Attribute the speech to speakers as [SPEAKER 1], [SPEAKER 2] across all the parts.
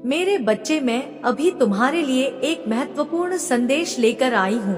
[SPEAKER 1] मेरे बच्चे, मैं अभी तुम्हारे लिए एक महत्वपूर्ण संदेश लेकर आई हूँ,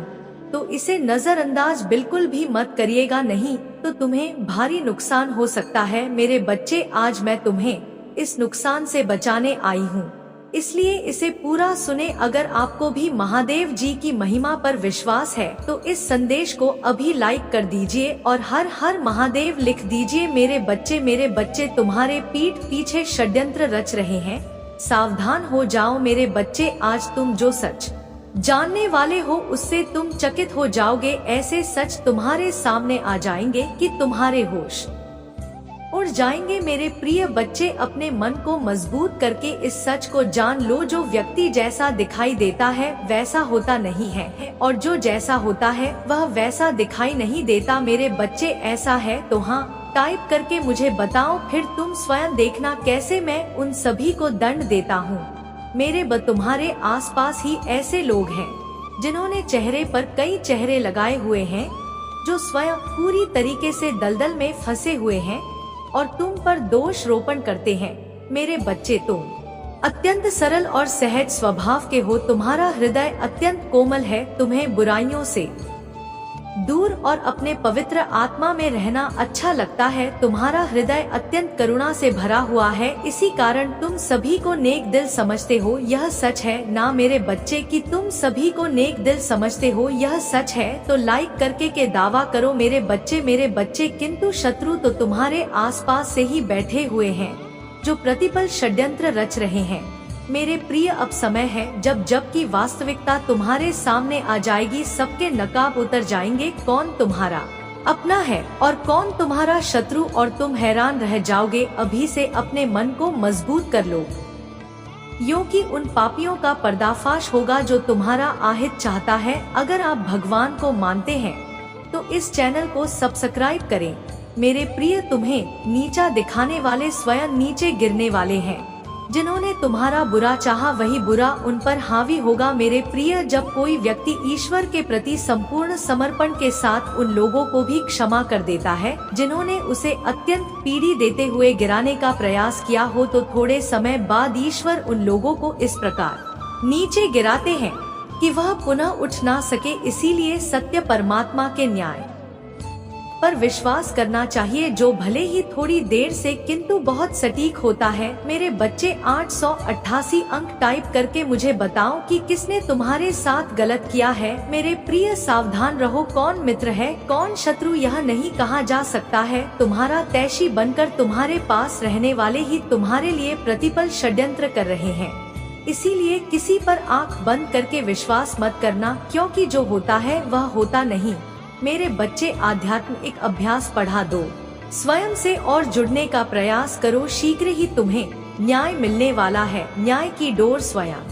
[SPEAKER 1] तो इसे नजरअंदाज बिल्कुल भी मत करिएगा, नहीं तो तुम्हें भारी नुकसान हो सकता है। मेरे बच्चे, आज मैं तुम्हें इस नुकसान से बचाने आई हूँ, इसलिए इसे पूरा सुने। अगर आपको भी महादेव जी की महिमा पर विश्वास है तो इस संदेश को अभी लाइक कर दीजिए और हर हर महादेव लिख दीजिए। मेरे बच्चे तुम्हारे पीठ पीछे षड्यंत्र रच रहे हैं, सावधान हो जाओ मेरे बच्चे। आज तुम जो सच जानने वाले हो उससे तुम चकित हो जाओगे। ऐसे सच तुम्हारे सामने आ जाएंगे कि तुम्हारे होश उड़ जाएंगे। मेरे प्रिय बच्चे, अपने मन को मजबूत करके इस सच को जान लो, जो व्यक्ति जैसा दिखाई देता है वैसा होता नहीं है, और जो जैसा होता है वह वैसा दिखाई नहीं देता। मेरे बच्चे, ऐसा है तो हाँ टाइप करके मुझे बताओ, फिर तुम स्वयं देखना कैसे मैं उन सभी को दंड देता हूँ। तुम्हारे आसपास ही ऐसे लोग हैं जिन्होंने चेहरे पर कई चेहरे लगाए हुए हैं, जो स्वयं पूरी तरीके से दलदल में फंसे हुए हैं और तुम पर दोष रोपण करते हैं। मेरे बच्चे, तुम अत्यंत सरल और सहज स्वभाव के हो, तुम्हारा हृदय अत्यंत कोमल है, तुम्हें बुराइयों से दूर और अपने पवित्र आत्मा में रहना अच्छा लगता है। तुम्हारा हृदय अत्यंत करुणा से भरा हुआ है, इसी कारण तुम सभी को नेक दिल समझते हो। यह सच है ना मेरे बच्चे कि तुम सभी को नेक दिल समझते हो? यह सच है तो लाइक करके के दावा करो मेरे बच्चे। किंतु शत्रु तो तुम्हारे आसपास से ही बैठे हुए हैं, जो प्रतिपल षड्यंत्र रच रहे हैं। मेरे प्रिय, अब समय है जब की वास्तविकता तुम्हारे सामने आ जाएगी, सबके नकाब उतर जाएंगे, कौन तुम्हारा अपना है और कौन तुम्हारा शत्रु, और तुम हैरान रह जाओगे। अभी से अपने मन को मजबूत कर लो, क्योंकि उन पापियों का पर्दाफाश होगा जो तुम्हारा आहित चाहता है। अगर आप भगवान को मानते हैं तो इस चैनल को सब्सक्राइब करें। मेरे प्रिय, तुम्हें नीचा दिखाने वाले स्वयं नीचे गिरने वाले हैं। जिन्होंने तुम्हारा बुरा चाहा वही बुरा उन पर हावी होगा। मेरे प्रिय, जब कोई व्यक्ति ईश्वर के प्रति संपूर्ण समर्पण के साथ उन लोगों को भी क्षमा कर देता है जिन्होंने उसे अत्यंत पीड़ी देते हुए गिराने का प्रयास किया हो, तो थोड़े समय बाद ईश्वर उन लोगों को इस प्रकार नीचे गिराते हैं कि वह पुनः उठ ना सके। इसीलिए सत्य परमात्मा के न्याय पर विश्वास करना चाहिए, जो भले ही थोड़ी देर से किंतु बहुत सटीक होता है। मेरे बच्चे, 888 अंक टाइप करके मुझे बताओ कि किसने तुम्हारे साथ गलत किया है। मेरे प्रिय, सावधान रहो, कौन मित्र है कौन शत्रु यह नहीं कहा जा सकता है। तुम्हारा तैशी बनकर तुम्हारे पास रहने वाले ही तुम्हारे लिए प्रतिपल षड्यंत्र कर रहे हैं। इसीलिए किसी पर आंख बंद करके विश्वास मत करना, क्योंकि जो होता है वह होता नहीं। मेरे बच्चे, आध्यात्मिक अभ्यास बढ़ा दो, स्वयं से और जुड़ने का प्रयास करो, शीघ्र ही तुम्हें न्याय मिलने वाला है। न्याय की डोर स्वयं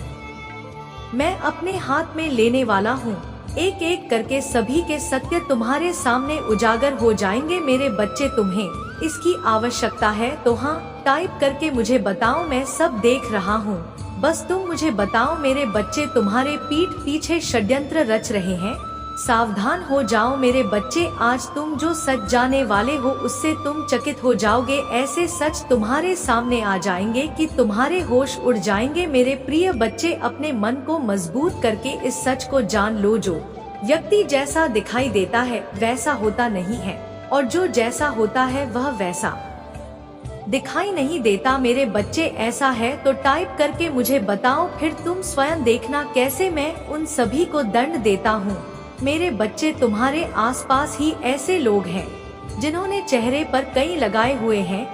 [SPEAKER 1] मैं अपने हाथ में लेने वाला हूँ। एक एक करके सभी के सत्य तुम्हारे सामने उजागर हो जाएंगे। मेरे बच्चे, तुम्हें इसकी आवश्यकता है तो हाँ टाइप करके मुझे बताओ, मैं सब देख रहा हूँ, बस तुम मुझे बताओ। मेरे बच्चे, तुम्हारे पीठ पीछे षड्यंत्र रच रहे हैं, सावधान हो जाओ मेरे बच्चे। आज तुम जो सच जाने वाले हो उससे तुम चकित हो जाओगे। ऐसे सच तुम्हारे सामने आ जाएंगे कि तुम्हारे होश उड़ जाएंगे। मेरे प्रिय बच्चे, अपने मन को मजबूत करके इस सच को जान लो, जो व्यक्ति जैसा दिखाई देता है वैसा होता नहीं है, और जो जैसा होता है वह वैसा दिखाई नहीं देता। मेरे बच्चे, ऐसा है तो टाइप करके मुझे बताओ, फिर तुम स्वयं देखना कैसे मैं उन सभी को दंड देता हूँ। मेरे बच्चे, तुम्हारे आसपास ही ऐसे लोग हैं जिन्होंने चेहरे पर कई लगाए हुए हैं,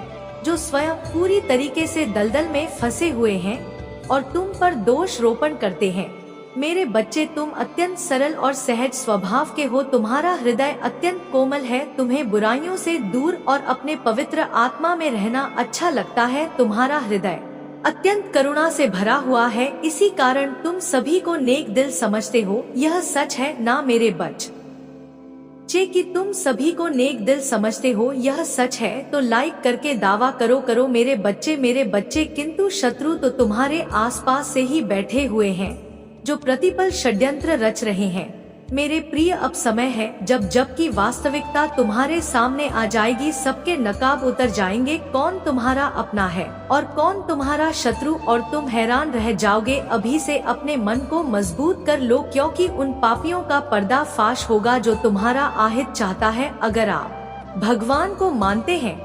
[SPEAKER 1] जो स्वयं पूरी तरीके से दलदल में फंसे हुए हैं और तुम पर दोष रोपण करते हैं। मेरे बच्चे, तुम अत्यंत सरल और सहज स्वभाव के हो, तुम्हारा हृदय अत्यंत कोमल है, तुम्हें बुराइयों से दूर और अपने पवित्र आत्मा में रहना अच्छा लगता है। तुम्हारा हृदय अत्यंत करुणा से भरा हुआ है, इसी कारण तुम सभी को नेक दिल समझते हो। यह सच है ना मेरे बच्चे कि तुम सभी को नेक दिल समझते हो? यह सच है तो लाइक करके दावा करो मेरे बच्चे। किंतु शत्रु तो तुम्हारे आसपास से ही बैठे हुए हैं, जो प्रतिपल षड्यंत्र रच रहे हैं। मेरे प्रिय अब समय है जबकि वास्तविकता तुम्हारे सामने आ जाएगी। सबके नकाब उतर जाएंगे, कौन तुम्हारा अपना है और कौन तुम्हारा शत्रु, और तुम हैरान रह जाओगे। अभी से अपने मन को मजबूत कर लो, क्योंकि उन पापियों का पर्दा फाश होगा जो तुम्हारा आहित चाहता है। अगर आप भगवान को मानते हैं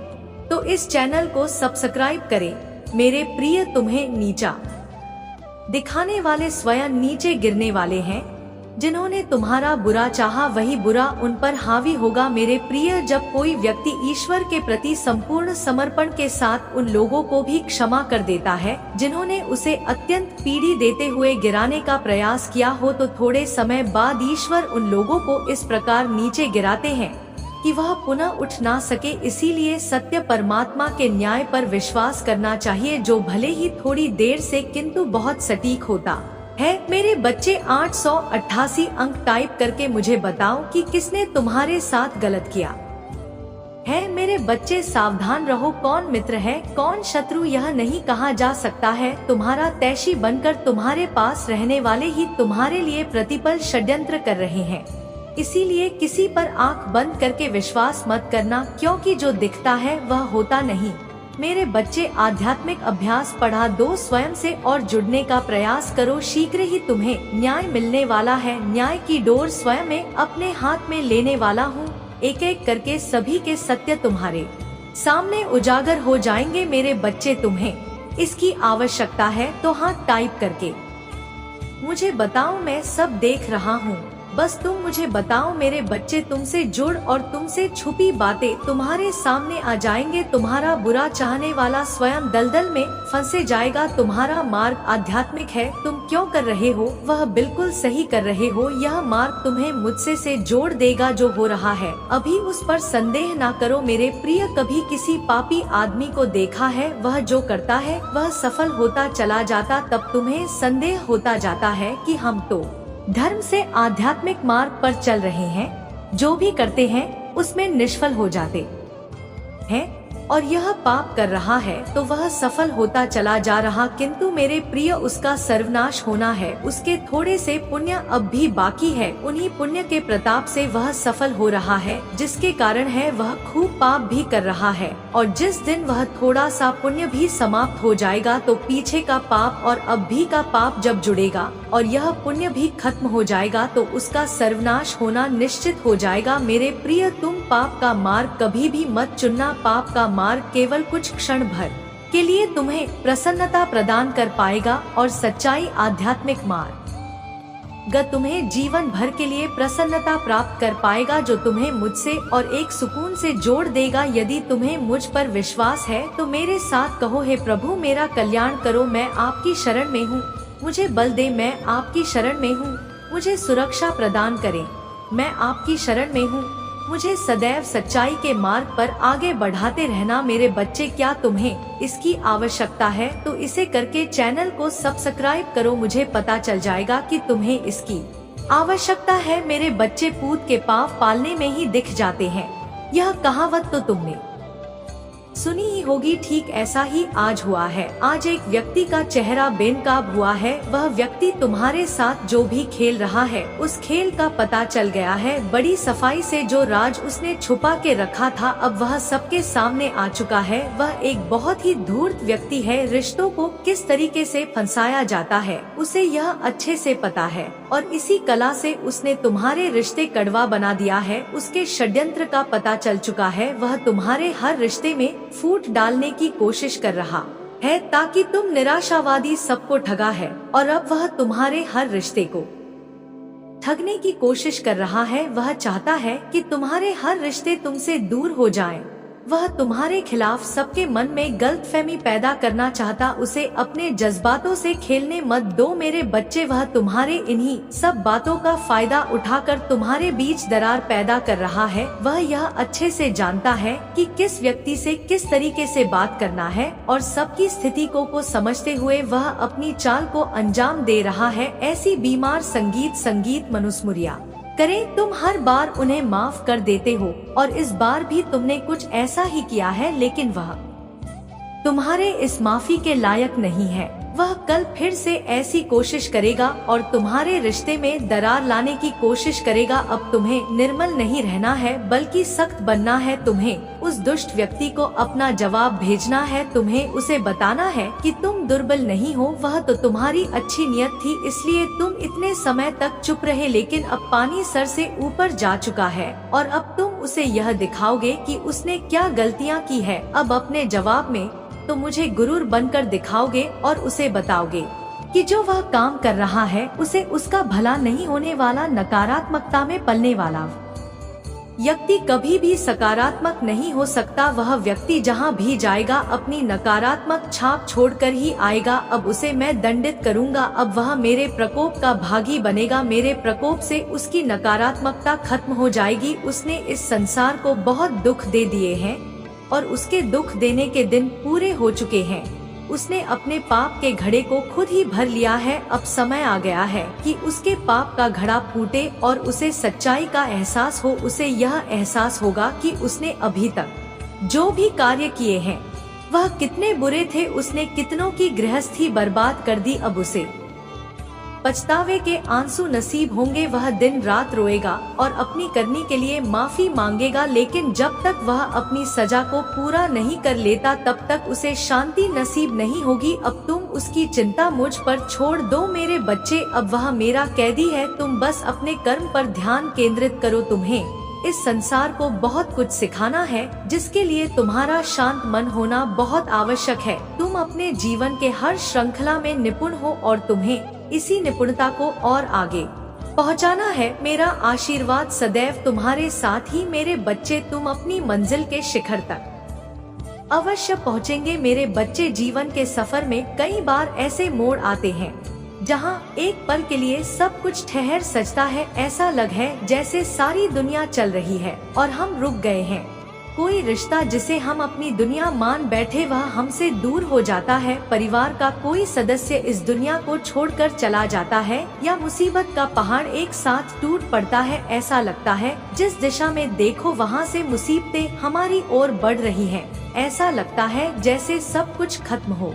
[SPEAKER 1] तो इस चैनल को सब्सक्राइब करें। मेरे प्रिय, तुम्हें नीचा दिखाने वाले स्वयं नीचे गिरने वाले हैं। जिन्होंने तुम्हारा बुरा चाहा वही बुरा उन पर हावी होगा। मेरे प्रिय, जब कोई व्यक्ति ईश्वर के प्रति संपूर्ण समर्पण के साथ उन लोगों को भी क्षमा कर देता है जिन्होंने उसे अत्यंत पीड़ा देते हुए गिराने का प्रयास किया हो, तो थोड़े समय बाद ईश्वर उन लोगों को इस प्रकार नीचे गिराते हैं कि वह पुनः उठ ना सके। इसीलिए सत्य परमात्मा के न्याय पर विश्वास करना चाहिए, जो भले ही थोड़ी देर से किंतु बहुत सटीक होता है। मेरे बच्चे, 888 अंक टाइप करके मुझे बताओ कि किसने तुम्हारे साथ गलत किया है। मेरे बच्चे, सावधान रहो, कौन मित्र है कौन शत्रु यह नहीं कहा जा सकता है। तुम्हारा तैशी बनकर तुम्हारे पास रहने वाले ही तुम्हारे लिए प्रतिपल षड्यंत्र कर रहे हैं। इसीलिए किसी पर आंख बंद करके विश्वास मत करना, क्योंकि जो दिखता है वह होता नहीं। मेरे बच्चे, आध्यात्मिक अभ्यास पढ़ा दो स्वयं से और जुड़ने का प्रयास करो। शीघ्र ही तुम्हें न्याय मिलने वाला है। न्याय की डोर स्वयं में अपने हाथ में लेने वाला हूँ। एक एक करके सभी के सत्य तुम्हारे सामने उजागर हो जाएंगे। मेरे बच्चे, तुम्हें इसकी आवश्यकता है तो हाथ टाइप करके मुझे बताओ, मैं सब देख रहा हूँ। बस तुम मुझे बताओ। मेरे बच्चे, तुमसे जुड़ और तुमसे छुपी बातें तुम्हारे सामने आ जाएंगे। तुम्हारा बुरा चाहने वाला स्वयं दलदल में फंसे जाएगा। तुम्हारा मार्ग आध्यात्मिक है, तुम क्यों कर रहे हो वह बिल्कुल सही कर रहे हो। यह मार्ग तुम्हें मुझसे से जोड़ देगा जो हो रहा है। अभी उस पर संदेह ना करो। मेरे प्रिय, कभी किसी पापी आदमी को देखा है, वह जो करता है वह सफल होता चला जाता, तब तुम्हें संदेह होता जाता है कि हम तो धर्म से आध्यात्मिक मार्ग पर चल रहे हैं। जो भी करते हैं उसमें निष्फल हो जाते हैं, और यह पाप कर रहा है तो वह सफल होता चला जा रहा। किंतु मेरे प्रिय, उसका सर्वनाश होना है। उसके थोड़े से पुण्य अब भी बाकी है। उन्हीं पुण्य के प्रताप से वह सफल हो रहा है, जिसके कारण है वह खूब पाप भी कर रहा है। और जिस दिन वह थोड़ा सा पुण्य भी समाप्त हो जाएगा तो पीछे का पाप और अब भी का पाप जब जुड़ेगा और यह पुण्य भी खत्म हो जाएगा तो उसका सर्वनाश होना निश्चित हो जाएगा। मेरे प्रिय, तुम पाप का मार्ग कभी भी मत चुनना। पाप का मार्ग केवल कुछ क्षण भर के लिए तुम्हें प्रसन्नता प्रदान कर पाएगा, और सच्चाई आध्यात्मिक मार्ग तुम्हें जीवन भर के लिए प्रसन्नता प्राप्त कर पाएगा, जो तुम्हें मुझसे और एक सुकून से जोड़ देगा। यदि तुम्हें मुझ पर विश्वास है तो मेरे साथ कहो, हे प्रभु मेरा कल्याण करो, मैं आपकी शरण में हूँ। मुझे बल दे, मैं आपकी शरण में हूँ। मुझे सुरक्षा प्रदान करें, मैं आपकी शरण में हूँ। मुझे सदैव सच्चाई के मार्ग पर आगे बढ़ाते रहना। मेरे बच्चे, क्या तुम्हें इसकी आवश्यकता है तो इसे करके चैनल को सब्सक्राइब करो। मुझे पता चल जाएगा कि तुम्हें इसकी आवश्यकता है। मेरे बच्चे, पूत के पाँव पालने में ही दिख जाते हैं, यह कहावत तो तुमने सुनी ही होगी। ठीक ऐसा ही आज हुआ है। आज एक व्यक्ति का चेहरा बेनकाब हुआ है। वह व्यक्ति तुम्हारे साथ जो भी खेल रहा है उस खेल का पता चल गया है। बड़ी सफाई से जो राज उसने छुपा के रखा था अब वह सबके सामने आ चुका है। वह एक बहुत ही धूर्त व्यक्ति है। रिश्तों को किस तरीके से फंसाया जाता है उसे यह अच्छे से पता है, और इसी कला से उसने तुम्हारे रिश्ते कड़वा बना दिया है। उसके षड्यंत्र का पता चल चुका है। वह तुम्हारे हर रिश्ते में फूट डालने की कोशिश कर रहा है ताकि तुम निराशावादी सबको ठगा है, और अब वह तुम्हारे हर रिश्ते को ठगने की कोशिश कर रहा है। वह चाहता है कि तुम्हारे हर रिश्ते तुमसे दूर हो जाएं। वह तुम्हारे खिलाफ सबके मन में गलतफहमी पैदा करना चाहता। उसे अपने जज्बातों से खेलने मत दो मेरे बच्चे। वह तुम्हारे इन्हीं सब बातों का फायदा उठाकर तुम्हारे बीच दरार पैदा कर रहा है। वह यह अच्छे से जानता है कि किस व्यक्ति से किस तरीके से बात करना है, और सबकी स्थिति को समझते हुए वह अपनी चाल को अंजाम दे रहा है। ऐसी बीमार संगीत मनुस्मृतियाँ करें, तुम हर बार उन्हें माफ कर देते हो, और इस बार भी तुमने कुछ ऐसा ही किया है, लेकिन वह तुम्हारे इस माफी के लायक नहीं है। वह कल फिर से ऐसी कोशिश करेगा और तुम्हारे रिश्ते में दरार लाने की कोशिश करेगा। अब तुम्हें निर्मल नहीं रहना है बल्कि सख्त बनना है। तुम्हें उस दुष्ट व्यक्ति को अपना जवाब भेजना है। तुम्हें उसे बताना है कि तुम दुर्बल नहीं हो, वह तो तुम्हारी अच्छी नियत थी, इसलिए तुम इतने समय तक चुप रहे, लेकिन अब पानी सर से ऊपर जा चुका है और अब तुम उसे यह दिखाओगे कि उसने क्या गलतियाँ की है। अब अपने जवाब में तो मुझे गुरूर बनकर दिखाओगे और उसे बताओगे कि जो वह काम कर रहा है उसे उसका भला नहीं होने वाला, नकारात्मकता में पलने वाला व्यक्ति कभी भी सकारात्मक नहीं हो सकता। वह व्यक्ति जहाँ भी जाएगा अपनी नकारात्मक छाप छोड़कर ही आएगा। अब उसे मैं दंडित करूँगा। अब वह मेरे प्रकोप का भागी बनेगा। मेरे प्रकोप से उसकी नकारात्मकता खत्म हो जाएगी। उसने इस संसार को बहुत दुख दे दिए हैं और उसके दुख देने के दिन पूरे हो चुके हैं। उसने अपने पाप के घड़े को खुद ही भर लिया है। अब समय आ गया है कि उसके पाप का घड़ा फूटे और उसे सच्चाई का एहसास हो। उसे यह एहसास होगा कि उसने अभी तक जो भी कार्य किए हैं वह कितने बुरे थे। उसने कितनों की गृहस्थी बर्बाद कर दी। अब उसे पछतावे के आंसू नसीब होंगे। वह दिन रात रोएगा और अपनी करनी के लिए माफी मांगेगा, लेकिन जब तक वह अपनी सजा को पूरा नहीं कर लेता तब तक उसे शांति नसीब नहीं होगी। अब तुम उसकी चिंता मुझ पर छोड़ दो मेरे बच्चे। अब वह मेरा कैदी है। तुम बस अपने कर्म पर ध्यान केंद्रित करो। तुम्हें इस संसार को बहुत कुछ सिखाना है, जिसके लिए तुम्हारा शांत मन होना बहुत आवश्यक है। तुम अपने जीवन के हर श्रृंखला में निपुण हो और तुम्हें इसी निपुणता को और आगे पहुंचाना है। मेरा आशीर्वाद सदैव तुम्हारे साथ ही मेरे बच्चे। तुम अपनी मंजिल के शिखर तक अवश्य पहुंचेंगे मेरे बच्चे। जीवन के सफर में कई बार ऐसे मोड़ आते हैं जहां एक पल के लिए सब कुछ ठहर सजता है। ऐसा लग है जैसे सारी दुनिया चल रही है और हम रुक गए हैं। कोई रिश्ता जिसे हम अपनी दुनिया मान बैठे वह हमसे दूर हो जाता है। परिवार का कोई सदस्य इस दुनिया को छोड़कर चला जाता है या मुसीबत का पहाड़ एक साथ टूट पड़ता है। ऐसा लगता है जिस दिशा में देखो वहाँ से मुसीबतें हमारी ओर बढ़ रही हैं। ऐसा लगता है जैसे सब कुछ खत्म हो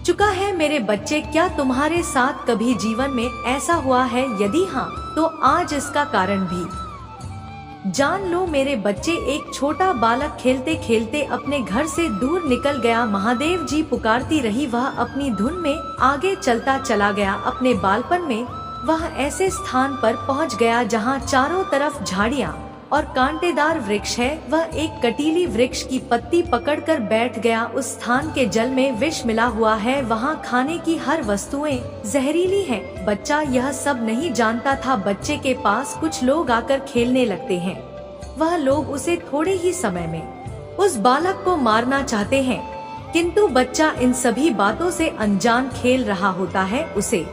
[SPEAKER 1] चुका है मेरे बच्चे। क्या तुम्हारे साथ कभी जीवन में ऐसा हुआ है? यदि हाँ तो आज इसका कारण भी जान लो मेरे बच्चे। एक छोटा बालक खेलते खेलते अपने घर से दूर निकल गया। महादेव जी पुकारती रही। वह अपनी धुन में आगे चलता चला गया। अपने बालपन में वह ऐसे स्थान पर पहुंच गया जहां चारों तरफ झाड़ियां और कांटेदार वृक्ष है। वह एक कटीली वृक्ष की पत्ती पकड़कर बैठ गया। उस स्थान के जल में विष मिला हुआ है। वहाँ खाने की हर वस्तुएं जहरीली हैं। बच्चा यह सब नहीं जानता था। बच्चे के पास कुछ लोग आकर खेलने लगते हैं। वह लोग उसे थोड़े ही समय में उस बालक को मारना चाहते हैं, किंतु बच्चा इन सभी बातों से अनजान खेल रहा होता है। उसे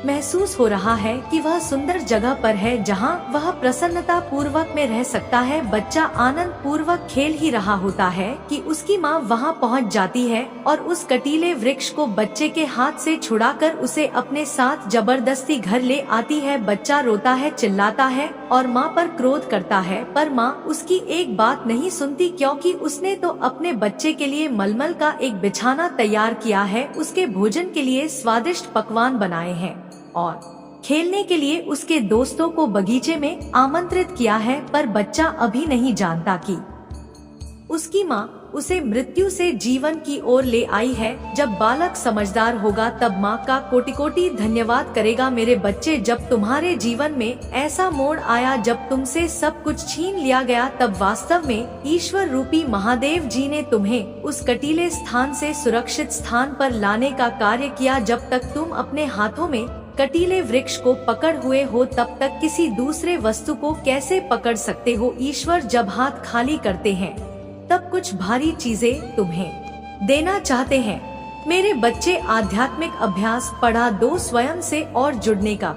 [SPEAKER 1] महसूस हो रहा है कि वह सुंदर जगह पर है जहां वह प्रसन्नता पूर्वक में रह सकता है। बच्चा आनंद पूर्वक खेल ही रहा होता है कि उसकी माँ वहां पहुंच जाती है और उस कटीले वृक्ष को बच्चे के हाथ से छुड़ाकर उसे अपने साथ जबरदस्ती घर ले आती है। बच्चा रोता है, चिल्लाता है और माँ पर क्रोध करता है, पर माँ उसकी एक बात नहीं सुनती, क्योंकि उसने तो अपने बच्चे के लिए मलमल का एक बिछाना तैयार किया है, उसके भोजन के लिए स्वादिष्ट पकवान बनाए हैं और खेलने के लिए उसके दोस्तों को बगीचे में आमंत्रित किया है। पर बच्चा अभी नहीं जानता कि उसकी माँ उसे मृत्यु से जीवन की ओर ले आई है। जब बालक समझदार होगा तब माँ का कोटि कोटि धन्यवाद करेगा। मेरे बच्चे, जब तुम्हारे जीवन में ऐसा मोड़ आया जब तुमसे सब कुछ छीन लिया गया, तब वास्तव में ईश्वर रूपी महादेव जी ने तुम्हें उस कटीले स्थान से सुरक्षित स्थान पर लाने का कार्य किया। जब तक तुम अपने हाथों में कटीले वृक्ष को पकड़ हुए हो तब तक किसी दूसरे वस्तु को कैसे पकड़ सकते हो? ईश्वर जब हाथ खाली करते हैं तब कुछ भारी चीजें तुम्हें देना चाहते हैं। मेरे बच्चे, आध्यात्मिक अभ्यास पढ़ा दो, स्वयं से और जुड़ने का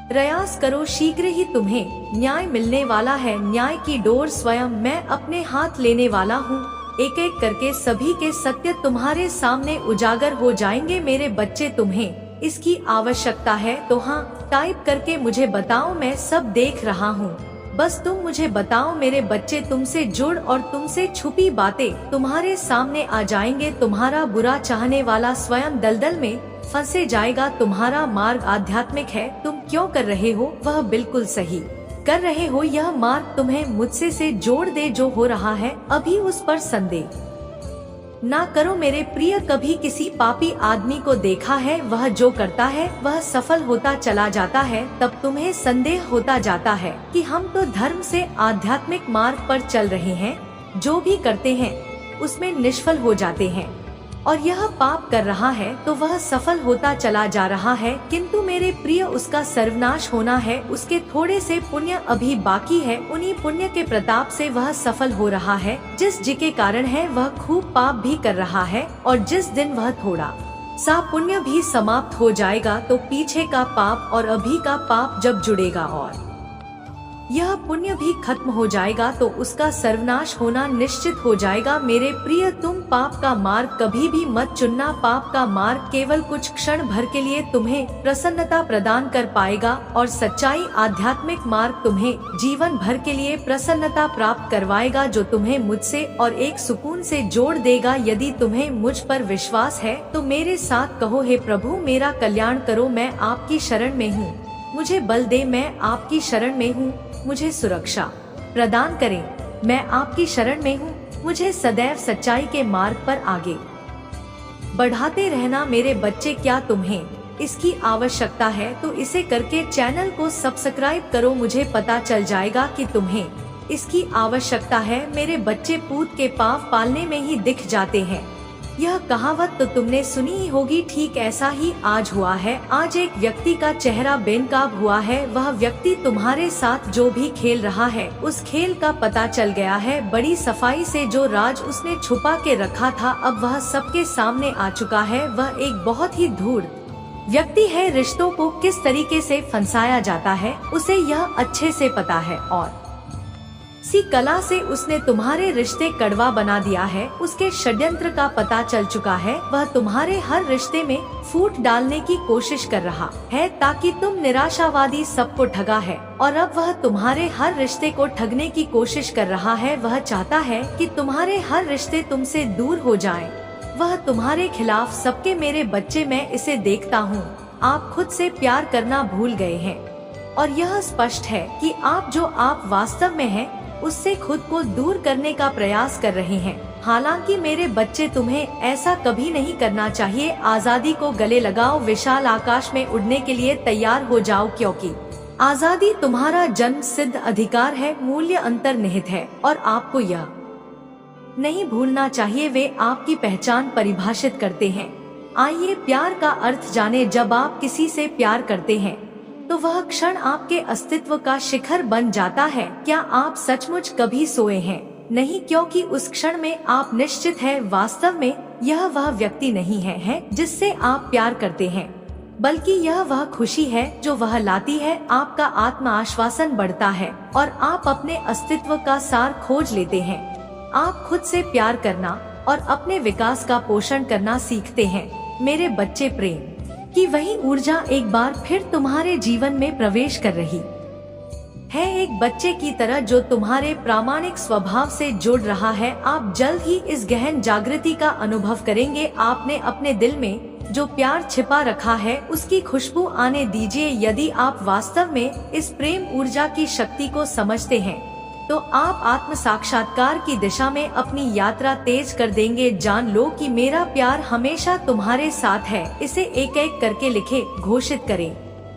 [SPEAKER 1] प्रयास करो। शीघ्र ही तुम्हें न्याय मिलने वाला है। न्याय की डोर स्वयं मैं अपने हाथ लेने वाला हूँ। एक एक करके सभी के सत्य तुम्हारे सामने उजागर हो जाएंगे। मेरे बच्चे, तुम्हें इसकी आवश्यकता है तो हाँ टाइप करके मुझे बताओ, मैं सब देख रहा हूँ। बस तुम मुझे बताओ मेरे बच्चे, तुमसे जुड़ और तुमसे छुपी बातें तुम्हारे सामने आ जाएंगे। तुम्हारा बुरा चाहने वाला स्वयं दलदल में फंसे जाएगा। तुम्हारा मार्ग आध्यात्मिक है, तुम क्यों कर रहे हो वह बिल्कुल सही कर रहे हो। यह मार्ग तुम्हें मुझसे से जोड़ दे। जो हो रहा है अभी उस पर संदेह ना करो मेरे प्रिय। कभी किसी पापी आदमी को देखा है, वह जो करता है वह सफल होता चला जाता है, तब तुम्हें संदेह होता जाता है कि हम तो धर्म से आध्यात्मिक मार्ग पर चल रहे हैं, जो भी करते हैं उसमें निष्फल हो जाते हैं, और यह पाप कर रहा है तो वह सफल होता चला जा रहा है। किंतु मेरे प्रिय, उसका सर्वनाश होना है। उसके थोड़े से पुण्य अभी बाकी है, उन्हीं पुण्य के प्रताप से वह सफल हो रहा है। जिस जी के कारण है वह खूब पाप भी कर रहा है, और जिस दिन वह थोड़ा सा पुण्य भी समाप्त हो जाएगा तो पीछे का पाप और अभी का पाप जब जुड़ेगा और यह पुण्य भी खत्म हो जाएगा तो उसका सर्वनाश होना निश्चित हो जाएगा। मेरे प्रिय, तुम पाप का मार्ग कभी भी मत चुनना। पाप का मार्ग केवल कुछ क्षण भर के लिए तुम्हें प्रसन्नता प्रदान कर पाएगा, और सच्चाई आध्यात्मिक मार्ग तुम्हें जीवन भर के लिए प्रसन्नता प्राप्त करवाएगा, जो तुम्हें मुझसे और एक सुकून से जोड़ देगा। यदि तुम्हें मुझ पर विश्वास है तो मेरे साथ कहो, हे प्रभु मेरा कल्याण करो, मैं आपकी शरण में हूँ, मुझे बल दे, मैं आपकी शरण में हूँ, मुझे सुरक्षा प्रदान करें, मैं आपकी शरण में हूँ, मुझे सदैव सच्चाई के मार्ग पर आगे बढ़ाते रहना। मेरे बच्चे, क्या तुम्हें इसकी आवश्यकता है तो इसे करके चैनल को सब्सक्राइब करो। मुझे पता चल जाएगा कि तुम्हें इसकी आवश्यकता है। मेरे बच्चे, पूत के पाँव पालने में ही दिख जाते हैं, यह कहावत तो तुमने सुनी ही होगी। ठीक ऐसा ही आज हुआ है। आज एक व्यक्ति का चेहरा बेनकाब हुआ है। वह व्यक्ति तुम्हारे साथ जो भी खेल रहा है उस खेल का पता चल गया है। बड़ी सफाई से जो राज उसने छुपा के रखा था अब वह सबके सामने आ चुका है। वह एक बहुत ही धूर्त व्यक्ति है। रिश्तों को किस तरीके से फंसाया जाता है उसे यह अच्छे से पता है, और इसी कला से उसने तुम्हारे रिश्ते कड़वा बना दिया है। उसके षड्यंत्र का पता चल चुका है। वह तुम्हारे हर रिश्ते में फूट डालने की कोशिश कर रहा है ताकि तुम निराशावादी सबको ठगा है, और अब वह तुम्हारे हर रिश्ते को ठगने की कोशिश कर रहा है। वह चाहता है कि तुम्हारे हर रिश्ते तुमसे दूर हो जाएं। वह तुम्हारे खिलाफ सबके मेरे बच्चे, मैं इसे देखता हूँ। आप खुद से प्यार करना भूल गए हैं, और यह स्पष्ट है कि आप वास्तव में हैं उससे खुद को दूर करने का प्रयास कर रहे हैं। हालांकि मेरे बच्चे, तुम्हें ऐसा कभी नहीं करना चाहिए। आजादी को गले लगाओ, विशाल आकाश में उड़ने के लिए तैयार हो जाओ, क्योंकि आजादी तुम्हारा जन्म सिद्ध अधिकार है, मूल्य अंतर्निहित है, और आपको यह नहीं भूलना चाहिए वे आपकी पहचान परिभाषित करते हैं। आइए प्यार का अर्थ जाने। जब आप किसी से प्यार करते हैं तो वह क्षण आपके अस्तित्व का शिखर बन जाता है। क्या आप सचमुच कभी सोए हैं? नहीं, क्योंकि उस क्षण में आप निश्चित है वास्तव में यह वह व्यक्ति नहीं है जिससे आप प्यार करते हैं, बल्कि यह वह खुशी है जो वह लाती है। आपका आत्म आश्वासन बढ़ता है और आप अपने अस्तित्व का सार खोज लेते हैं। आप खुद से प्यार करना और अपने विकास का पोषण करना सीखते हैं। मेरे बच्चे, प्रेम कि वही ऊर्जा एक बार फिर तुम्हारे जीवन में प्रवेश कर रही है, एक बच्चे की तरह जो तुम्हारे प्रामाणिक स्वभाव से जुड़ रहा है। आप जल्द ही इस गहन जागृति का अनुभव करेंगे। आपने अपने दिल में जो प्यार छिपा रखा है उसकी खुशबू आने दीजिए। यदि आप वास्तव में इस प्रेम ऊर्जा की शक्ति को समझते हैं तो आप आत्म साक्षात्कार की दिशा में अपनी यात्रा तेज कर देंगे। जान लो कि मेरा प्यार हमेशा तुम्हारे साथ है। इसे एक एक करके लिखे, घोषित करें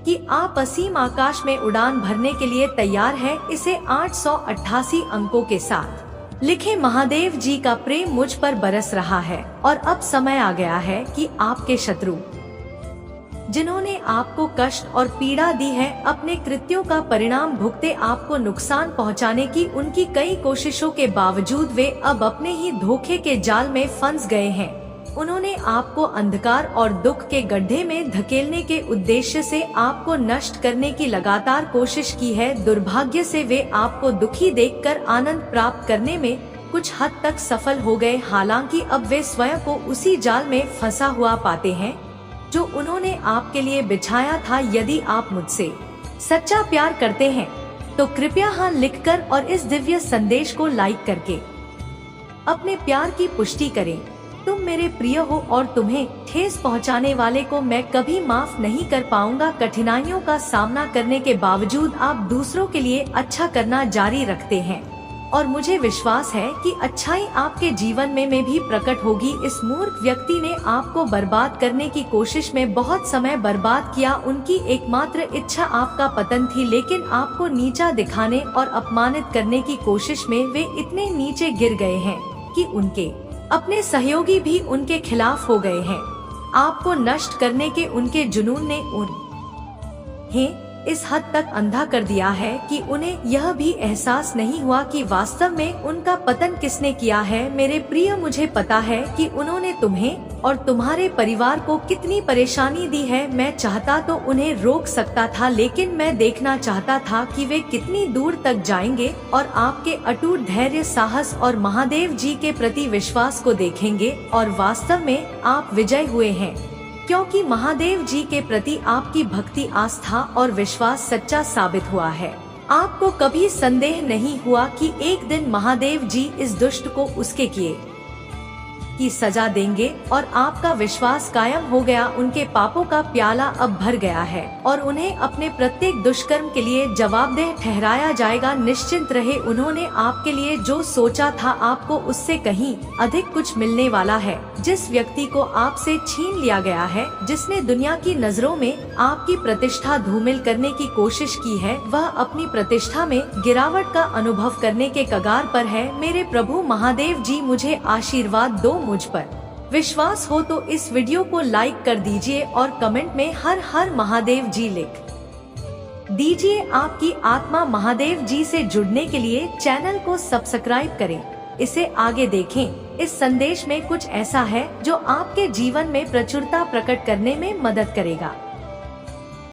[SPEAKER 1] कि आप असीम आकाश में उड़ान भरने के लिए तैयार हैं। इसे 888 अंकों के साथ लिखे। महादेव जी का प्रेम मुझ पर बरस रहा है, और अब समय आ गया है कि आपके शत्रु जिन्होंने आपको कष्ट और पीड़ा दी है अपने कृत्यों का परिणाम भुगते। आपको नुकसान पहुंचाने की उनकी कई कोशिशों के बावजूद वे अब अपने ही धोखे के जाल में फंस गए हैं। उन्होंने आपको अंधकार और दुख के गड्ढे में धकेलने के उद्देश्य से आपको नष्ट करने की लगातार कोशिश की है। दुर्भाग्य से वे आपको दुखी देखकर आनंद प्राप्त करने में कुछ हद तक सफल हो गए। हालांकि अब वे स्वयं को उसी जाल में फंसा हुआ पाते हैं जो उन्होंने आपके लिए बिछाया था। यदि आप मुझसे सच्चा प्यार करते हैं तो कृपया हाँ लिखकर और इस दिव्य संदेश को लाइक करके अपने प्यार की पुष्टि करें। तुम मेरे प्रिय हो और तुम्हें ठेस पहुंचाने वाले को मैं कभी माफ नहीं कर पाऊंगा। कठिनाइयों का सामना करने के बावजूद आप दूसरों के लिए अच्छा करना जारी रखते हैं और मुझे विश्वास है कि अच्छाई आपके जीवन में भी प्रकट होगी। इस मूर्ख व्यक्ति ने आपको बर्बाद करने की कोशिश में बहुत समय बर्बाद किया। उनकी एकमात्र इच्छा आपका पतन थी, लेकिन आपको नीचा दिखाने और अपमानित करने की कोशिश में वे इतने नीचे गिर गए हैं कि उनके अपने सहयोगी भी उनके खिलाफ हो गए हैं। आपको नष्ट करने के उनके जुनून ने उन्हें इस हद तक अंधा कर दिया है कि उन्हें यह भी एहसास नहीं हुआ कि वास्तव में उनका पतन किसने किया है। मेरे प्रिय, मुझे पता है कि उन्होंने तुम्हें और तुम्हारे परिवार को कितनी परेशानी दी है। मैं चाहता तो उन्हें रोक सकता था, लेकिन मैं देखना चाहता था कि वे कितनी दूर तक जाएंगे और आपके अटूट धैर्य, साहस और महादेव जी के प्रति विश्वास को देखेंगे। और वास्तव में आप विजय हुए हैं, क्योंकि महादेव जी के प्रति आपकी भक्ति, आस्था और विश्वास सच्चा साबित हुआ है। आपको कभी संदेह नहीं हुआ कि एक दिन महादेव जी इस दुष्ट को उसके किए की सजा देंगे और आपका विश्वास कायम हो गया। उनके पापों का प्याला अब भर गया है और उन्हें अपने प्रत्येक दुष्कर्म के लिए जवाबदेह ठहराया जाएगा। निश्चिंत रहे, उन्होंने आपके लिए जो सोचा था आपको उससे कहीं अधिक कुछ मिलने वाला है। जिस व्यक्ति को आपसे छीन लिया गया है, जिसने दुनिया की नजरों में आपकी प्रतिष्ठा धूमिल करने की कोशिश की है, वह अपनी प्रतिष्ठा में गिरावट का अनुभव करने के कगार पर है। मेरे प्रभु महादेव जी, मुझे आशीर्वाद दो। मुझ पर विश्वास हो तो इस वीडियो को लाइक कर दीजिए और कमेंट में हर हर महादेव जी लिख दीजिए। आपकी आत्मा महादेव जी से जुड़ने के लिए चैनल को सब्सक्राइब करें, इसे आगे देखें। इस संदेश में कुछ ऐसा है जो आपके जीवन में प्रचुरता प्रकट करने में मदद करेगा।